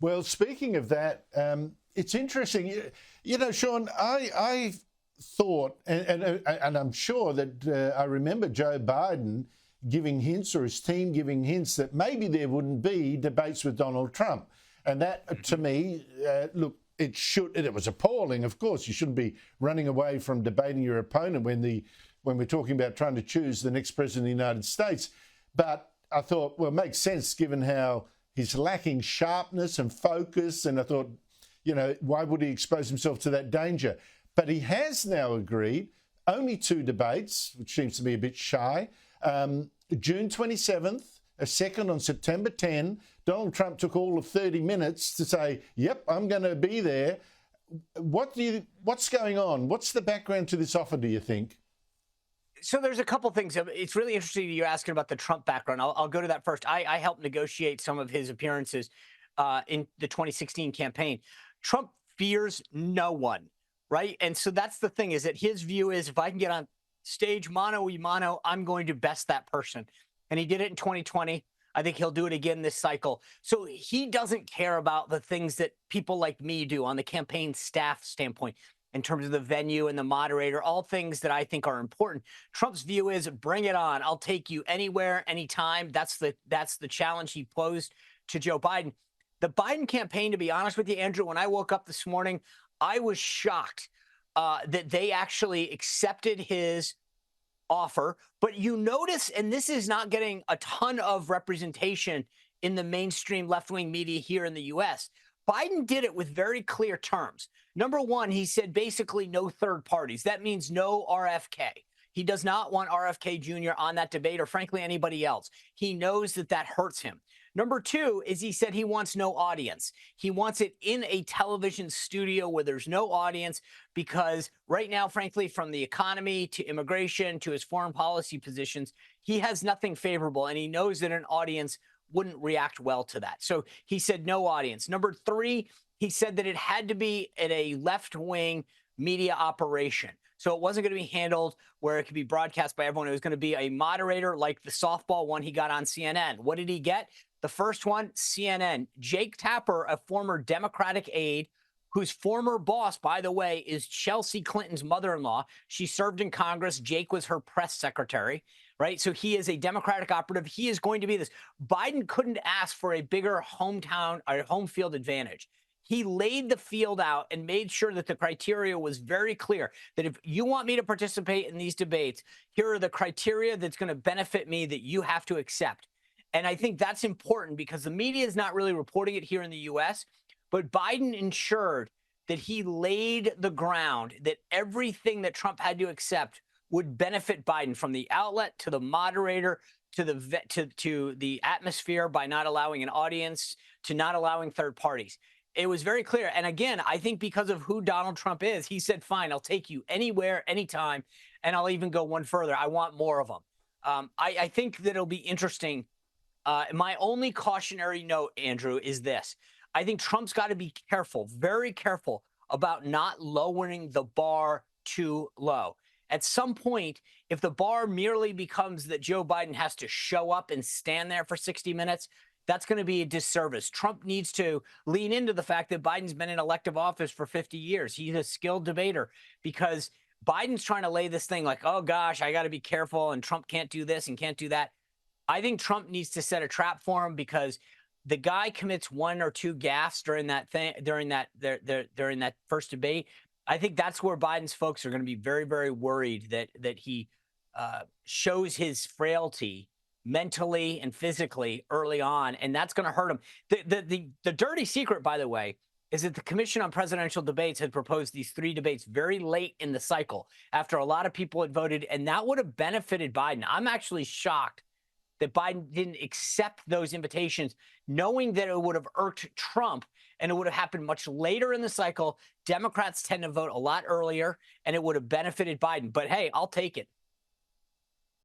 Well, speaking of that, it's interesting. Sean, I thought, and I'm sure that I remember Joe Biden giving hints, or his team giving hints, that maybe there wouldn't be debates with Donald Trump. And that, to me, look, it was appalling. Of course, you shouldn't be running away from debating your opponent when we're talking about trying to choose the next president of the United States. But I thought, well, it makes sense given how he's lacking sharpness and focus. And I thought, why would he expose himself to that danger? But he has now agreed only 2 debates, which seems to be a bit shy. June 27th, a second on September 10. Donald Trump took all of 30 minutes to say, yep, I'm going to be there. What's going on? What's the background to this offer, do you think? So there's a couple things. It's really interesting you're asking about the Trump background. I'll go to that first. I helped negotiate some of his appearances in the 2016 campaign. Trump fears no one, right? And so that's the thing, is that his view is, if I can get on stage mano a mano, I'm going to best that person. And he did it in 2020. I think he'll do it again this cycle. So he doesn't care about the things that people like me do on the campaign staff standpoint, in terms of the venue and the moderator, all things that I think are important. Trump's view is, bring it on. I'll take you anywhere, anytime. That's the challenge he posed to Joe Biden. The Biden campaign, to be honest with you, Andrew, when I woke up this morning, I was shocked that they actually accepted his offer. But you notice, and this is not getting a ton of representation in the mainstream left-wing media here in the U.S., Biden did it with very clear terms. Number one, he said basically no third parties. That means no RFK. He does not want RFK Jr. on that debate, or frankly, anybody else. He knows that hurts him. Number two is, he said he wants no audience. He wants it in a television studio where there's no audience, because right now, frankly, from the economy to immigration to his foreign policy positions, he has nothing favorable, and he knows that an audience wouldn't react well to that. So he said no audience. Number three, he said that it had to be in a left-wing media operation. So it wasn't going to be handled where it could be broadcast by everyone. It was going to be a moderator like the softball one he got on CNN. What did he get? The first one, CNN. Jake Tapper, a former Democratic aide, whose former boss, by the way, is Chelsea Clinton's mother-in-law. She served in Congress. Jake was her press secretary, right? So he is a Democratic operative. He is going to be this. Biden couldn't ask for a bigger hometown or home field advantage. He laid the field out and made sure that the criteria was very clear, that if you want me to participate in these debates, here are the criteria that's going to benefit me that you have to accept. And I think that's important, because the media is not really reporting it here in the U.S., but Biden ensured that he laid the ground that everything that Trump had to accept would benefit Biden, from the outlet to the moderator to the atmosphere, by not allowing an audience, to not allowing third parties. It was very clear. And again, I think because of who Donald Trump is, he said, fine, I'll take you anywhere, anytime. And I'll even go one further. I want more of them. I think that it'll be interesting. My only cautionary note, Andrew, is this. I think Trump's got to be careful, very careful, about not lowering the bar too low. At some point, if the bar merely becomes that Joe Biden has to show up and stand there for 60 minutes, that's going to be a disservice. Trump needs to lean into the fact that Biden's been in elective office for 50 years. He's a skilled debater, because Biden's trying to lay this thing like, oh, gosh, I got to be careful, and Trump can't do this and can't do that. I think Trump needs to set a trap for him, because the guy commits 1 or 2 gaffes during that first debate. I think that's where Biden's folks are going to be very, very worried that he shows his frailty mentally and physically early on, and that's going to hurt him. The dirty secret, by the way, is that the Commission on Presidential Debates had proposed these 3 debates very late in the cycle, after a lot of people had voted, and that would have benefited Biden. I'm actually shocked that Biden didn't accept those invitations, knowing that it would have irked Trump, and it would have happened much later in the cycle. Democrats tend to vote a lot earlier, and it would have benefited Biden. But hey, I'll take it.